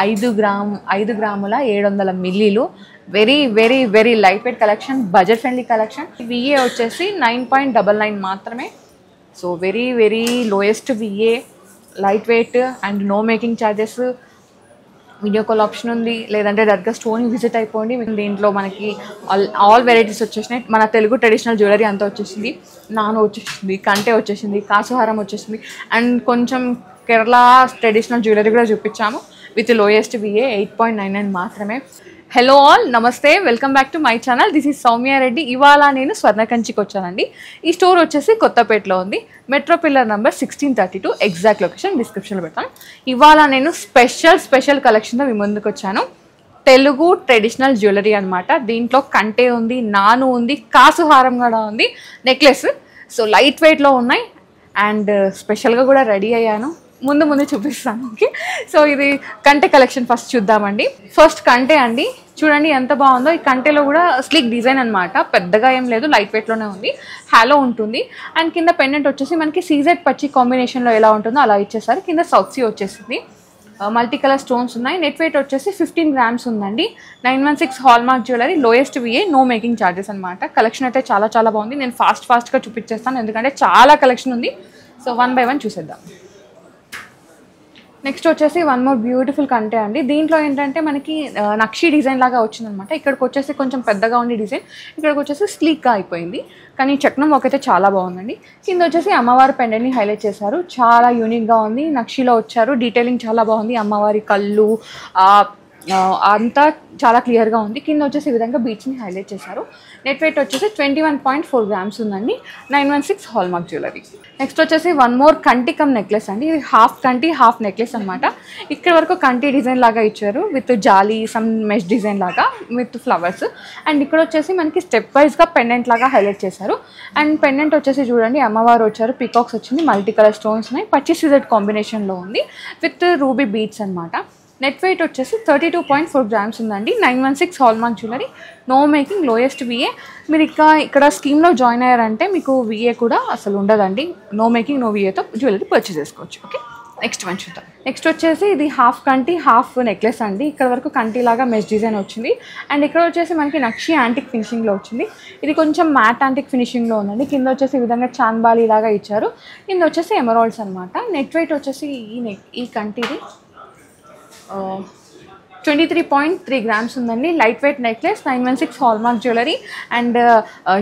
5 గ్రాముల 700 మిల్లీలు very very very light weight collection, budget friendly collection. VA వచ్చేసి 9.99 మాత్రమే. So very very lowest VA, light weight and no making charges. Video call option ఉంది, లేదంటే డైరెక్ట్గా స్టోర్ని visit అయిపోండి. దీంట్లో మనకి ఆల్ వెరైటీస్ వచ్చేసినాయి. మన తెలుగు ట్రెడిషనల్ జ్యువెలరీ అంతా వచ్చేసింది. నాను వచ్చేసింది, కంటే వచ్చేసింది, కాసుహారం వచ్చేసింది అండ్ కొంచెం కేరళ ట్రెడిషనల్ జ్యువెలరీ కూడా చూపించాము విత్ లోయెస్ట్ విఏ 8.99 మాత్రమే. హలో ఆల్, నమస్తే, welcome back to my channel. This is Soumya Reddy. ఇవాళ నేను స్వర్ణకంచికి వచ్చానండి. ఈ స్టోర్ వచ్చేసి కొత్తపేటలో ఉంది, metro pillar number 1632. Exact location డిస్క్రిప్షన్లో పెడతాను. ఇవాళ నేను స్పెషల్ కలెక్షన్తో మీ ముందుకు వచ్చాను. తెలుగు ట్రెడిషనల్ జ్యువెలరీ అనమాట. దీంట్లో కంటే ఉంది, నాను ఉంది, కాసుహారం కూడా ఉంది, నెక్లెస్. సో లైట్ వెయిట్లో ఉన్నాయి అండ్ స్పెషల్గా కూడా రెడీ అయ్యాను. ముందు చూపిస్తాను. ఓకే, సో ఇది కంటే కలెక్షన్ ఫస్ట్ చూద్దామండి. ఫస్ట్ కంటే అండి, చూడండి ఎంత బాగుందో. ఈ కంటేలో కూడా స్లీక్ డిజైన్ అనమాట, పెద్దగా ఏం లేదు, లైట్ వెయిట్లోనే ఉంది. హ్యాలో ఉంటుంది అండ్ కింద పెండెంట్ వచ్చేసి మనకి సీజెడ్ పచ్చి కాంబినేషన్లో ఎలా ఉంటుందో అలా ఇచ్చేసారు. కింద సౌత్ సీ వచ్చేసింది, మల్టీ కలర్ స్టోన్స్ ఉన్నాయి. నెట్ వెయిట్ వచ్చేసి 15 గ్రామ్స్ ఉందండి. 916 hallmark jewellery, lowest VA, no making charges అనమాట. కలెక్షన్ అయితే చాలా బాగుంది. నేను ఫాస్ట్గా చూపించేస్తాను ఎందుకంటే చాలా కలెక్షన్ ఉంది. సో 1 by 1 చూసేద్దాం. నెక్స్ట్ వచ్చేసి వన్ మోర్ బ్యూటిఫుల్ కంటే అండి. దీంట్లో ఏంటంటే మనకి నక్షి డిజైన్ లాగా వచ్చిందనమాట. ఇక్కడికి వచ్చేసి కొంచెం పెద్దగా ఉండే డిజైన్, ఇక్కడికి వచ్చేసి స్లీక్గా అయిపోయింది. కానీ చక్నం ఒకైతే చాలా బాగుందండి. కింద వచ్చేసి అమ్మవారి పెండెంట్ని హైలైట్ చేశారు, చాలా యూనిక్గా ఉంది. నక్షిలో వచ్చారు, డీటెయిలింగ్ చాలా బాగుంది. అమ్మవారి కళ్ళు అంతా చాలా క్లియర్గా ఉంది. కింద వచ్చేసి ఈ విధంగా బీట్స్ని హైలైట్ చేశారు. నెట్ వెయిట్ వచ్చేసి 21.4 గ్రామ్స్ ఉందండి. 916 హాల్మార్క్ జ్యువెలరీ. నెక్స్ట్ వచ్చేసి వన్ మోర్ కంటి కమ్ నెక్లెస్ అండి. ఇది హాఫ్ కంటి హాఫ్ నెక్లెస్ అనమాట. ఇక్కడ వరకు కంటి డిజైన్ లాగా ఇచ్చారు with jolly, some mesh design లాగా విత్ ఫ్లవర్స్. అండ్ ఇక్కడ వచ్చేసి మనకి స్టెప్ వైజ్గా పెండెంట్ లాగా హైలైట్ చేశారు. అండ్ పెండెంట్ వచ్చేసి చూడండి, అమ్మవారు వచ్చారు, పీకాక్స్ వచ్చింది, మల్టీ కలర్ స్టోన్స్ ఉన్నాయి, పచ్చి సిజెడ్ కాంబినేషన్లో ఉంది విత్ రూబీ బీట్స్ అనమాట. నెట్ వెయిట్ వచ్చేసి 32.4 గ్రామ్స్ ఉందండి. 916 hallmark jewellery, no making, lowest VA. మీరు ఇక్కడ స్కీమ్లో జాయిన్ అయ్యారంటే మీకు విఏ కూడా అసలు ఉండదండి. నో మేకింగ్, నో విఏతో జ్యువెలరీ పర్చేస్ చేసుకోవచ్చు. ఓకే, నెక్స్ట్ వన్ చూద్దాం. నెక్స్ట్ వచ్చేసి ఇది హాఫ్ కంటి హాఫ్ నెక్లెస్ అండి. ఇక్కడ వరకు కంటిలాగా మెష్ డిజైన్ వచ్చింది అండ్ ఇక్కడ వచ్చేసి మనకి నక్షి యాంటిక్ ఫినిషింగ్లో వచ్చింది. ఇది కొంచెం మ్యాట్ యాంటిక్ ఫినిషింగ్లో ఉందండి. కింద వచ్చేసి ఈ విధంగా చాంబాలి లాగా ఇచ్చారు. కింద వచ్చేసి ఎమరాల్డ్స్ అనమాట. నెట్ వెయిట్ వచ్చేసి ఈ కంటిది 23.3 గ్రామ్స్ ఉందండి. Light weight necklace, 916 hallmark jewellery and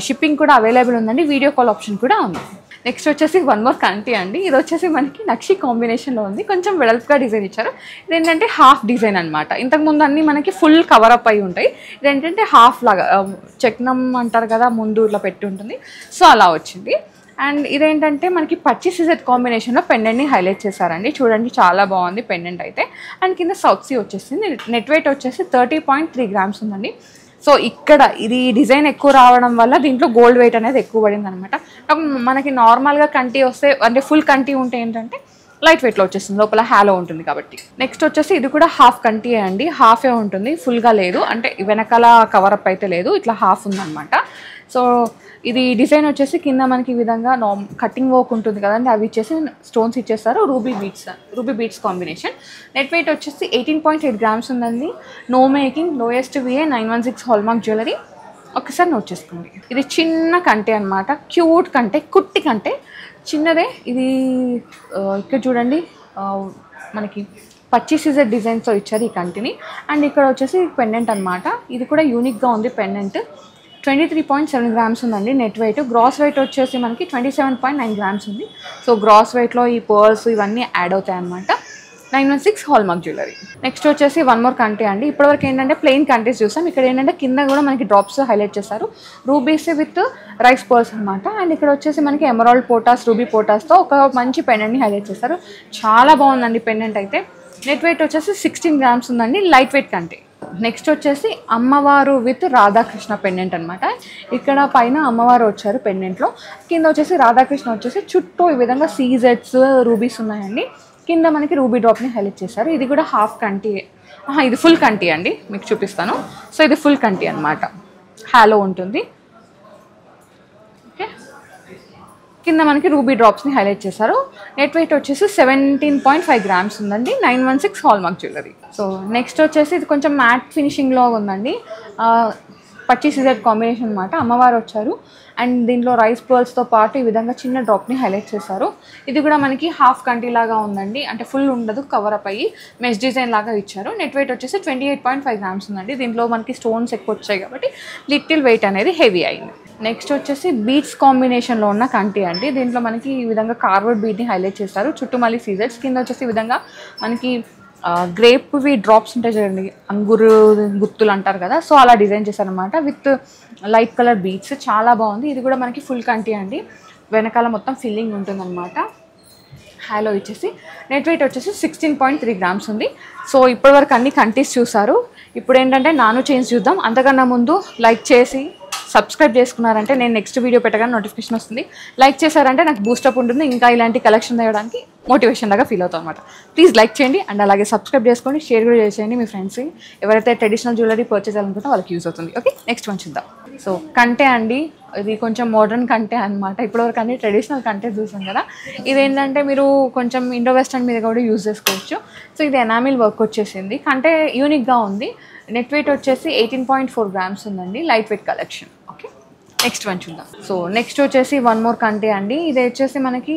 shipping కూడా అవైలబుల్ ఉందండి. వీడియో కాల్ ఆప్షన్ కూడా ఉంది. నెక్స్ట్ వచ్చేసి వన్ మోర్ కంటి అండి. ఇది వచ్చేసి మనకి నక్షి కాంబినేషన్లో ఉంది, కొంచెం వెడల్పుగా డిజైన్ ఇచ్చారు. ఇదేంటంటే హాఫ్ డిజైన్ అనమాట. ఇంతకుముందు అన్నీ మనకి ఫుల్ కవర్ అప్ అయి ఉంటాయి, ఇదేంటంటే హాఫ్ లాగా చక్నం అంటారు కదా, ముందు ఇలా పెట్టి ఉంటుంది. సో అలా వచ్చింది. అండ్ ఇదేంటంటే మనకి పచ్చి సిజెడ్ కాంబినేషన్లో పెండెంట్ని హైలైట్ చేశారండి. చూడండి చాలా బాగుంది పెండెంట్ అయితే. అండ్ కింద సౌత్ సీ వచ్చేసింది. నెట్ వెయిట్ వచ్చేసి 30.3 గ్రామ్స్ ఉందండి. సో ఇక్కడ ఇది డిజైన్ ఎక్కువ రావడం వల్ల దీంట్లో గోల్డ్ వెయిట్ అనేది ఎక్కువ పడింది అనమాట. మనకి నార్మల్గా కంటి వస్తే అంటే ఫుల్ కంటి ఉంటే ఏంటంటే లైట్ వెయిట్లో వచ్చేస్తుంది, లోపల హ్యాలో ఉంటుంది కాబట్టి. నెక్స్ట్ వచ్చేసి ఇది కూడా హాఫ్ కంటి అండి, హాఫే ఉంటుంది, ఫుల్గా లేదు, అంటే వెనకాల కవరప్ అయితే లేదు, ఇట్లా హాఫ్ ఉందన్నమాట. సో ఇది డిజైన్ వచ్చేసి కింద మనకి ఈ విధంగా కటింగ్ వర్క్ ఉంటుంది కదండి, అవి ఇచ్చేసి స్టోన్స్ ఇచ్చేస్తారు, ruby beads combination. Net weight వచ్చేసి 18.8 గ్రామ్స్ ఉందండి. No making, lowest VA, 916 hallmark jewellery. ఒకసారి నోట్ చేసుకోండి. ఇది చిన్న కంటే అనమాట, క్యూట్ కంటే, కుట్టి కంటే, చిన్నదే. ఇది ఇక్కడ చూడండి మనకి పచ్చి సిజర్ డిజైన్స్తో ఇచ్చారు ఈ కంటిని. అండ్ ఇక్కడ వచ్చేసి పెండెంట్ అనమాట. ఇది కూడా యూనిక్గా ఉంది పెండెంట్. 23.7 గ్రామ్స్ ఉందండి నెట్ వెయిట్. గ్రాస్ వెయిట్ వచ్చేసి మనకి 27.9 గ్రామ్స్ ఉంది. సో గ్రాస్ వెయిట్లో ఈ పర్ల్స్ ఇవన్నీ యాడ్ అవుతాయి అనమాట. 916 హాల్మార్క్ జ్యువెలరీ. నెక్స్ట్ వచ్చేసి వన్ మోర్ కంటే అండి. ఇప్పటివరకు ఏంటంటే ప్లెయిన్ కంటేస్ చూసాం, ఇక్కడ ఏంటంటే కింద కూడా మనకి డ్రాప్స్ హైలైట్ చేశారు, రూబీస్ విత్ రైస్ పర్ల్స్ అనమాట. అండ్ ఇక్కడ వచ్చేసి మనకి ఎమరాల్డ్ పోటాస్, రూబీ పోటాస్తో ఒక మంచి పెండెంట్ని హైలైట్ చేశారు. చాలా బాగుందండి పెండెంట్ అయితే. నెట్ వెయిట్ వచ్చేసి 16 గ్రామ్స్ ఉందండి, లైట్ వెయిట్ కంటే. నెక్స్ట్ వచ్చేసి అమ్మవారు విత్ రాధాకృష్ణ పెండెంట్ అనమాట. ఇక్కడ పైన అమ్మవారు వచ్చారు పెండెంట్లో, కింద వచ్చేసి రాధాకృష్ణ వచ్చేసి చుట్టూ ఈ విధంగా సీజెడ్స్, రూబీస్ ఉన్నాయండి. కింద మనకి రూబీ డ్రాప్ని హైలైట్ చేశారు. ఇది కూడా హాఫ్ కంటి, ఇది ఫుల్ కంటి అండి, మీకు చూపిస్తాను. సో ఇది ఫుల్ కంటి అనమాట, హ్యాలో ఉంటుంది. ఓకే, కింద మనకి రూబీ డ్రాప్స్ని హైలైట్ చేశారు. నెట్ వెయిట్ వచ్చేసి 17.5 గ్రామ్స్ ఉందండి. 916 హాల్మార్క్ జ్యువెలరీ. సో నెక్స్ట్ వచ్చేసి ఇది కొంచెం మ్యాట్ ఫినిషింగ్లో ఉందండి. పచ్చి సిజెడ్ కాంబినేషన్ అనమాట. అమ్మవారు వచ్చారు అండ్ దీంట్లో రైస్ పర్ల్స్తో పాటు ఈ విధంగా చిన్న డ్రాప్ని హైలైట్ చేశారు. ఇది కూడా మనకి హాఫ్ కంటి లాగా ఉందండి, అంటే ఫుల్ ఉండదు, కవర్ అప్ అయ్యి మెష్ డిజైన్ లాగా ఇచ్చారు. నెట్ వెయిట్ వచ్చేసి 28.5 గ్రామ్స్ ఉందండి. దీంట్లో మనకి స్టోన్స్ ఎక్కువ వచ్చాయి కాబట్టి లిటిల్ వెయిట్ అనేది హెవీ అయింది. నెక్స్ట్ వచ్చేసి బీడ్స్ కాంబినేషన్లో ఉన్న కంటి అండి. దీంట్లో మనకి ఈ విధంగా కార్వర్డ్ బీడ్ని హైలైట్ చేస్తారు. చుట్టూ మళ్ళీ సీజర్స్, కింద వచ్చేసి ఈ విధంగా మనకి గ్రేప్వి డ్రాప్స్ ఉంటాయి చూడండి, అంగురు గుత్తులు అంటారు కదా, సో అలా డిజైన్ చేశారనమాట విత్ లైట్ కలర్ బీడ్స్. చాలా బాగుంది. ఇది కూడా మనకి ఫుల్ కంటి అండి, వెనకాల మొత్తం ఫిల్లింగ్ ఉంటుందన్నమాట. హైలో వచ్చేసి నెట్ వెయిట్ వచ్చేసి 16.3 గ్రామ్స్ ఉంది. సో ఇప్పటివరకు అన్ని కంటీస్ చూసారు. ఇప్పుడు ఏంటంటే నాను చైన్స్ చూద్దాం. అంతకన్నా ముందు లైక్ చేసి సబ్స్క్రైబ్ చేసుకున్నారంటే నేను నెక్స్ట్ వీడియో పెట్టగానే నోటిఫికేషన్ వస్తుంది. లైక్ చేశారంటే నాకు బూస్టప్ ఉంటుంది, ఇంకా ఇలాంటి కలెక్షన్ చేయడానికి మోటివేషన్ లాగా ఫీల్ అవుతాం అనమాట. ప్లీజ్ లైక్ చేయండి అండ్ అలాగే సబ్స్క్రైబ్ చేసుకోండి, షేర్ కూడా చేసేయండి మీ ఫ్రెండ్స్కి. ఎవరైతే ట్రెడిషనల్ జ్యువెలరీ పర్చేజ్ చేయాలనుకుంటే వాళ్ళకి యూజ్ అవుతుంది. ఓకే, నెక్స్ట్ వన్ చూద్దాం. సో కంటే అండి, ఇది కొంచెం మోడర్న్ కంటే అనమాట. ఇప్పటివరకు అన్ని ట్రెడిషనల్ కంటే చూసాం కదా, ఇదేంటంటే మీరు కొంచెం ఇండో వెస్టర్న్ మీద కూడా యూజ్ చేసుకోవచ్చు. సో ఇది ఎనామిల్ వర్క్ వచ్చేసింది, కంటే యూనిక్గా ఉంది. నెట్ వెయిట్ వచ్చేసి 18.4 గ్రామ్స్ ఉందండి. Light weight collection. Okay, next one చూద్దాం. సో నెక్స్ట్ వచ్చేసి వన్ మోర్ కంటే అండి. ఇది వచ్చేసి మనకి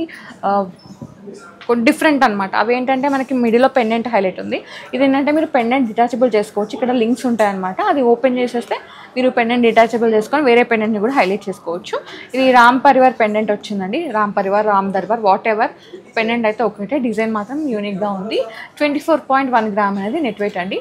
డిఫరెంట్ అనమాట. అవి ఏంటంటే మనకి మిడిల్లో పెండెంట్ హైలైట్ ఉంది. ఇది ఏంటంటే మీరు పెండెంట్ డిటాచబుల్ చేసుకోవచ్చు. ఇక్కడ లింక్స్ ఉంటాయన్నమాట, అది ఓపెన్ చేసేస్తే మీరు పెండెంట్ డిటాచబుల్ చేసుకొని వేరే పెండెంట్ని కూడా హైలైట్ చేసుకోవచ్చు. ఇది రామ్ పరివార్ పెండెంట్ వచ్చిందండి. Ram Parivar, Ram Darbar, what ever pendant అయితే ఒకటే, డిజైన్ మాత్రం యూనిక్గా ఉంది. 24.1 గ్రామ్ అనేది నెట్ వెయిట్ అండి.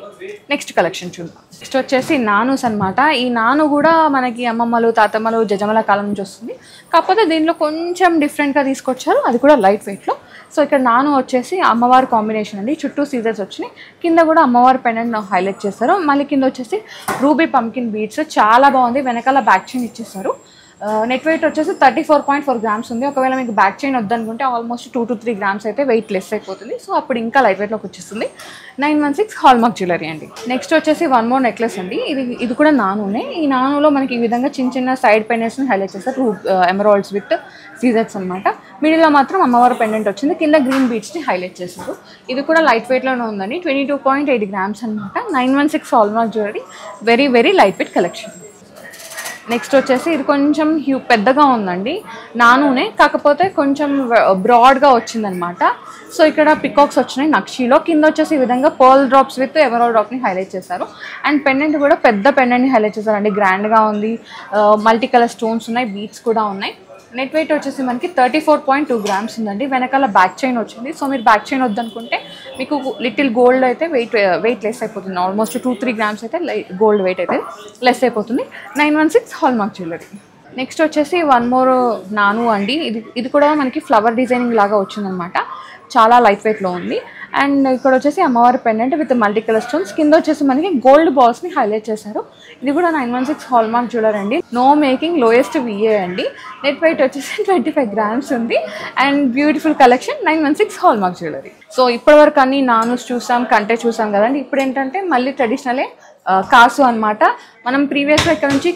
నెక్స్ట్ కలెక్షన్ చూద్దాం. నెక్స్ట్ వచ్చేసి నానూస్ అనమాట. ఈ నాను కూడా మనకి అమ్మమ్మలు, తాతమ్మలు, జజమల కాలం నుంచి వస్తుంది. కాకపోతే దీనిలో కొంచెం డిఫరెంట్గా తీసుకొచ్చారు, అది కూడా లైట్ వెయిట్లో. సో ఇక్కడ నాను వచ్చేసి అమ్మవారి కాంబినేషన్ అండి. చుట్టూ సీజర్స్ వచ్చినాయి, కింద కూడా అమ్మవారి పెండెంట్ హైలైట్ చేస్తారు. మళ్ళీ కింద వచ్చేసి రూబీ పంకిన్ బీడ్స్. చాలా బాగుంది. వెనకాల బ్యాక్ చైన్ ఇచ్చేస్తారు. నెట్ వెయిట్ వచ్చేసి 34.4 గ్రామ్స్ ఉంది. ఒకవేళ మీకు బ్యాక్ చైన్ వద్దనుకుంటే ఆల్మోస్ట్ 2 to 3 గ్రామ్స్ అయితే వెయిట్ లెస్ అయిపోతుంది. సో అప్పుడు ఇంకా లైట్ వెయిట్లోకి వచ్చేస్తుంది. 916 హాల్మార్క్ జ్యువెలరీ అండి. నెక్స్ట్ వచ్చేసి వన్ మోర్ నెక్లెస్ అండి. ఇది కూడా నానునే. ఈ నానులో మనకి ఈ విధంగా చిన్న చిన్న సైడ్ పెండెంట్స్ని హైలైట్ చేస్తారు, ఎమరాల్డ్స్ విత్ సీజర్స్ అనమాట. మిడిల్లో మాత్రం అమ్మవారి పెండెంట్ వచ్చింది, కింద గ్రీన్ బీడ్స్ని హైలైట్ చేస్తారు. ఇది కూడా లైట్ వెయిట్లోనే ఉందండి. 22.8 గ్రామ్స్ అనమాట. 916 hallmark jewellery. Very very light weight collection. Next వచ్చేసి ఇది కొంచెం పెద్దగా ఉందండి, నానునే, కాకపోతే కొంచెం బ్రాడ్గా వచ్చిందనమాట. సో ఇక్కడ పికాక్స్ వచ్చినాయి నక్షీలో. కింద వచ్చేసి ఈ విధంగా పర్ల్ డ్రాప్స్ విత్ ఎమరాల్డ్ డ్రాప్ని హైలైట్ చేశారు. అండ్ పెండెంట్ కూడా పెద్ద పెండెంట్ని హైలైట్ చేశారండి, గ్రాండ్గా ఉంది. మల్టీ కలర్ స్టోన్స్ ఉన్నాయి, బీడ్స్ కూడా ఉన్నాయి. నెట్ వెయిట్ వచ్చేసి మనకి 34.2 గ్రామ్స్ ఉందండి. వెనకాల బ్యాక్ చైన్ వచ్చింది. సో మీరు బ్యాక్ చైన్ వద్దనుకుంటే మీకు లిటిల్ గోల్డ్ అయితే వెయిట్ లెస్ అయిపోతుంది. ఆల్మోస్ట్ 2-3 గ్రామ్స్ అయితే గోల్డ్ వెయిట్ అయితే లెస్ అయిపోతుంది. 916 హాల్మార్క్ జ్యువెలరీ. నెక్స్ట్ వచ్చేసి వన్ మోర్ నాను అండి. ఇది కూడా మనకి ఫ్లవర్ డిజైనింగ్ లాగా వచ్చిందనమాట. చాలా లైట్ వెయిట్లో ఉంది. అండ్ ఇక్కడ వచ్చేసి అమ్మవారి pendant with multi colour stones. కింద వచ్చేసి మనకి గోల్డ్ బాల్స్ని హైలైట్ చేశారు. ఇది కూడా 916 హాల్మార్క్ జ్యువెలరీ అండి. నో మేకింగ్, లోయెస్ట్ విఏ అండి. నెట్ వెయిట్ వచ్చేసి 25 గ్రామ్స్ ఉంది. And beautiful collection. 916 hallmark jewellery. So ఇప్పటివరకు అన్ని నానుస్ చూసాం, కంటే చూసాం కదండి. ఇప్పుడు ఏంటంటే మళ్ళీ ట్రెడిషనలే కాసు అనమాట. మనం ప్రీవియస్గా ఇక్కడ నుంచి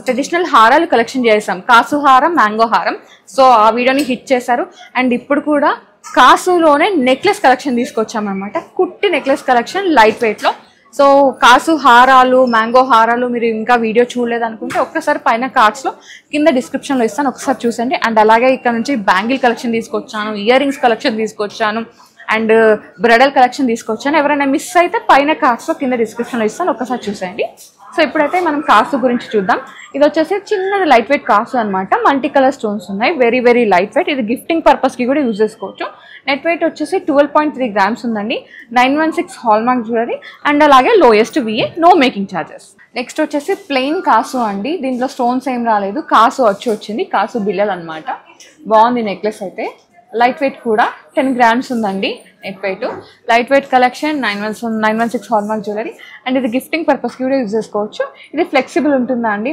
ట్రెడిషనల్ హారాలు కలెక్షన్ చేసాం, కాసు హారం, మ్యాంగో హారం. సో ఆ వీడియోని హిట్ చేశారు. అండ్ ఇప్పుడు కూడా కాసులోనే నెక్లెస్ కలెక్షన్ తీసుకొచ్చామన్నమాట. కుట్టి నెక్లెస్ కలెక్షన్ లైట్ వెయిట్లో. సో కాసు హారాలు, మ్యాంగో హారాలు మీరు ఇంకా వీడియో చూడలేదు అనుకుంటే ఒక్కసారి పైన కార్డ్స్లో కింద డిస్క్రిప్షన్లో ఇస్తాను, ఒకసారి చూసండి. అండ్ అలాగే ఇక్కడ నుంచి బ్యాంగిల్ కలెక్షన్ తీసుకొచ్చాను, ఇయర్ రింగ్స్ కలెక్షన్ తీసుకొచ్చాను, అండ్ బ్రైడల్ కలెక్షన్ తీసుకొచ్చాను. ఎవరైనా మిస్ అయితే పైన కార్డ్స్లో కింద డిస్క్రిప్షన్లో ఇస్తాను, ఒక్కసారి చూసేయండి. సో ఇప్పుడైతే మనం కాసు గురించి చూద్దాం. ఇది వచ్చేసి చిన్నది లైట్ వెయిట్ కాసు అనమాట. మల్టీ కలర్ స్టోన్స్ ఉన్నాయి, వెరీ వెరీ లైట్ వెయిట్. ఇది గిఫ్టింగ్ పర్పస్కి కూడా యూజ్ చేసుకోవచ్చు. నెట్ వెయిట్ వచ్చేసి 12.3 గ్రామ్స్ ఉందండి. 916 హాల్మార్క్ జ్యువెలరీ. అండ్ అలాగే lowest VA, no making charges. Next వచ్చేసి ప్లెయిన్ కాసు అండి. దీంట్లో స్టోన్స్ ఏం రాలేదు, కాసు వచ్చింది, కాసు బిల్లలు అనమాట. బాగుంది నెక్లెస్ అయితే. లైట్ వెయిట్ కూడా 10 గ్రామ్స్ ఉందండి net weight. Light weight collection. 916 hallmark jewellery. And ఇది గిఫ్టింగ్ పర్పస్కి కూడా యూజ్ చేసుకోవచ్చు. ఇది ఫ్లెక్సిబుల్ ఉంటుందా అండి,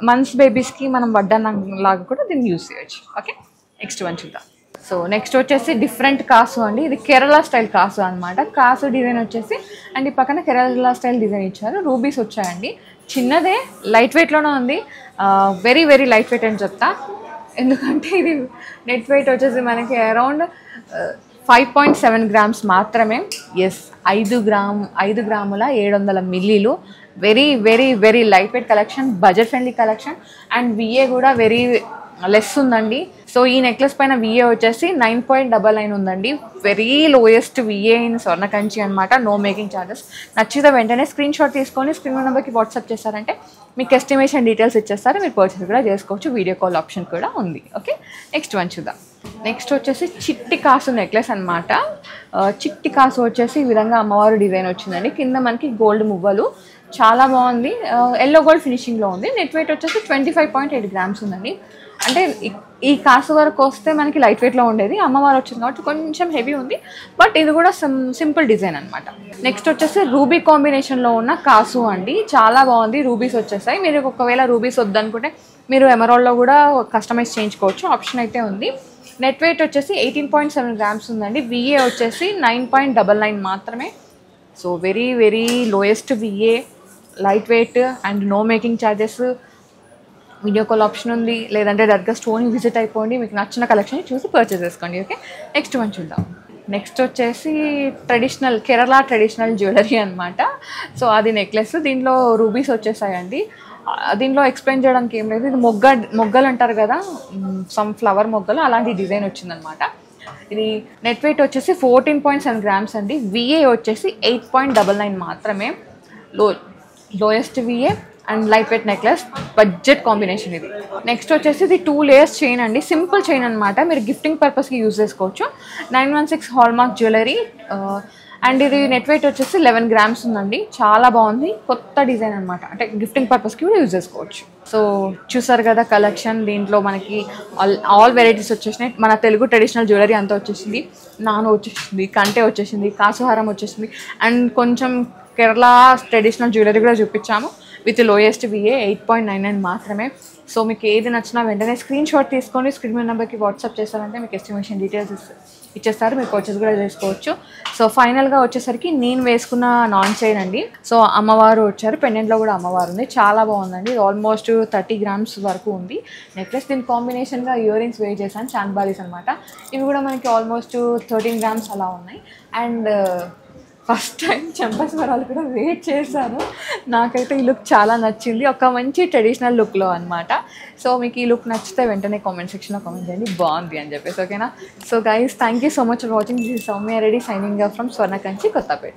మంత్స్ బేబీస్కి మనం వడ్డానం లాగా కూడా దీన్ని యూజ్ చేయొచ్చు. ఓకే, నెక్స్ట్ వన్ చూద్దాం. సో నెక్స్ట్ వచ్చేసి డిఫరెంట్ కాసు అండి. ఇది కేరళ స్టైల్ కాసు అనమాట. కాసు డిజైన్ వచ్చేసి అండ్ ఈ పక్కన కేరళ స్టైల్ డిజైన్ ఇచ్చారు. రూబీస్ వచ్చాయండి. చిన్నదే, లైట్ వెయిట్లోనే ఉంది. వెరీ వెరీ లైట్ వెయిట్ అని చెప్తా. ఎందుకంటే ఇది నెట్ వెయిట్ వచ్చేసి మనకి అరౌండ్ 5.7 గ్రామ్స్ మాత్రమే. ఎస్, 5 గ్రాముల 700 మిల్లీలు. Very very very light weight collection, budget friendly collection. And VA కూడా వెరీ లెస్ ఉందండి. సో ఈ నెక్లెస్ పైన విఏ వచ్చేసి 9.99 ఉందండి. Very lowest VA in Swarnakanchi అనమాట. No making charges. నచ్చితే వెంటనే స్క్రీన్ షాట్ తీసుకొని స్క్రీన్ నెంబర్కి వాట్సాప్ చేశారంటే మీకు ఎస్టిమేషన్ డీటెయిల్స్ ఇచ్చేస్తారు. మీరు పర్చేస్ కూడా చేసుకోవచ్చు. వీడియో కాల్ ఆప్షన్ కూడా ఉంది. ఓకే, నెక్స్ట్ వన్ చూద్దాం. నెక్స్ట్ వచ్చేసి చిట్టి కాసు నెక్లెస్ అనమాట. చిట్టి కాసు వచ్చేసి ఈ విధంగా అమ్మవారు డిజైన్ వచ్చిందండి. కింద మనకి గోల్డ్ మువ్వలు, చాలా బాగుంది. ఎల్లో గోల్డ్ ఫినిషింగ్లో ఉంది. నెట్ వెయిట్ వచ్చేసి 25.8 గ్రామ్స్ ఉందండి. అంటే ఈ కాసు వరకు వస్తే మనకి లైట్ వెయిట్లో ఉండేది, అమ్మవారు వచ్చింది కాబట్టి కొంచెం హెవీ ఉంది. బట్ ఇది కూడా సింపుల్ డిజైన్ అనమాట. నెక్స్ట్ వచ్చేసి రూబీ కాంబినేషన్లో ఉన్న కాసు అండి. చాలా బాగుంది. రూబీస్ వచ్చేసాయి. మీరు ఒకవేళ రూబీస్ వద్దనుకుంటే మీరు ఎమరాల్డ్లో కూడా కస్టమైజ్ చేయించుకోవచ్చు, ఆప్షన్ అయితే ఉంది. నెట్ వెయిట్ వచ్చేసి 18.7 గ్రామ్స్ ఉందండి. విఏ వచ్చేసి 9.99 మాత్రమే. So very very lowest VA, light weight and no making charges. Video call option ఉంది, లేదంటే డైరెక్ట్గా స్టోర్ని విజిట్ అయిపోండి. మీకు నచ్చిన కలెక్షన్ చూసి పర్చేస్ చేసుకోండి. ఓకే, నెక్స్ట్ వన్ చూద్దాం. నెక్స్ట్ వచ్చేసి కేరళ ట్రెడిషనల్ జ్యువెలరీ అనమాట. సో అది నెక్లెస్. దీంట్లో రూబీస్ వచ్చేసాయండి. దీంట్లో ఎక్స్ప్లెయిన్ చేయడానికి ఏం లేదు. ఇది మొగ్గలు అంటారు కదా, సమ్ ఫ్లవర్ మొగ్గలు, అలాంటి డిజైన్ వచ్చిందనమాట. ఇది నెట్ వెయిట్ వచ్చేసి 14.7 గ్రామ్స్ అండి. విఏ వచ్చేసి 8.99 మాత్రమే. Lowest VA and light weight necklace, budget combination ఇది. నెక్స్ట్ వచ్చేసి ఇది 2 లేయర్స్ చైన్ అండి. సింపుల్ చైన్ అనమాట. మీరు గిఫ్టింగ్ పర్పస్కి యూజ్ చేసుకోవచ్చు. 916 హాల్మార్క్ జ్యువెలరీ. అండ్ ఇది నెట్ వెయిట్ వచ్చేసి 11 గ్రామ్స్ ఉందండి. చాలా బాగుంది. కొత్త డిజైన్ అనమాట. అంటే గిఫ్టింగ్ పర్పస్కి కూడా యూజ్ చేసుకోవచ్చు. సో చూసారు కదా కలెక్షన్. దీంట్లో మనకి ఆల్ వెరైటీస్ వచ్చేసినాయి. మన తెలుగు ట్రెడిషనల్ జ్యువెలరీ అంతా వచ్చేసింది. నాను వచ్చేసింది, కంటే వచ్చేసింది, కాసుహారం వచ్చేసింది. అండ్ కొంచెం కేరళ ట్రెడిషనల్ జ్యువెలరీ కూడా చూపించాము. విత్ లోయెస్ట్ విఏ 8.99 మాత్రమే. సో మీకు ఏది నచ్చినా వెంటనే స్క్రీన్ షాట్ తీసుకొని స్క్రీన్ నెంబర్కి వాట్సాప్ చేస్తారంటే మీకు ఎస్టిమేషన్ డీటెయిల్స్ ఇచ్చేస్తారు. మీరు పర్చేస్ కూడా చేసుకోవచ్చు. సో ఫైనల్గా వచ్చేసరికి నేను వేసుకున్న నాన్ చైన్ అండి. సో అమ్మవారు వచ్చారు, పెండెంట్లో కూడా అమ్మవారు ఉంది. చాలా బాగుందండి. ఆల్మోస్ట్ 30 గ్రామ్స్ వరకు ఉంది నెక్లెస్. దీని కాంబినేషన్గా ఇయర్ రింగ్స్ వేర్ చేశాను, చాంద్బాలీస్ అనమాట. ఇవి కూడా మనకి ఆల్మోస్ట్ 13 గ్రామ్స్ అలా ఉన్నాయి. అండ్ ఫస్ట్ టైం చెంపస్వరాలు కూడా వెయిట్ చేశాను. నాకైతే ఈ లుక్ చాలా నచ్చింది. ఒక మంచి ట్రెడిషనల్ లుక్లో అనమాట. సో మీకు ఈ లుక్ నచ్చితే వెంటనే కామెంట్ సెక్షన్లో కామెంట్ చేయండి బాగుంది అని చెప్పేసి. ఓకేనా? So guys, thank you so much for watching. This is Soumya Reddy signing off from Swarnakanchi, Kothapeta.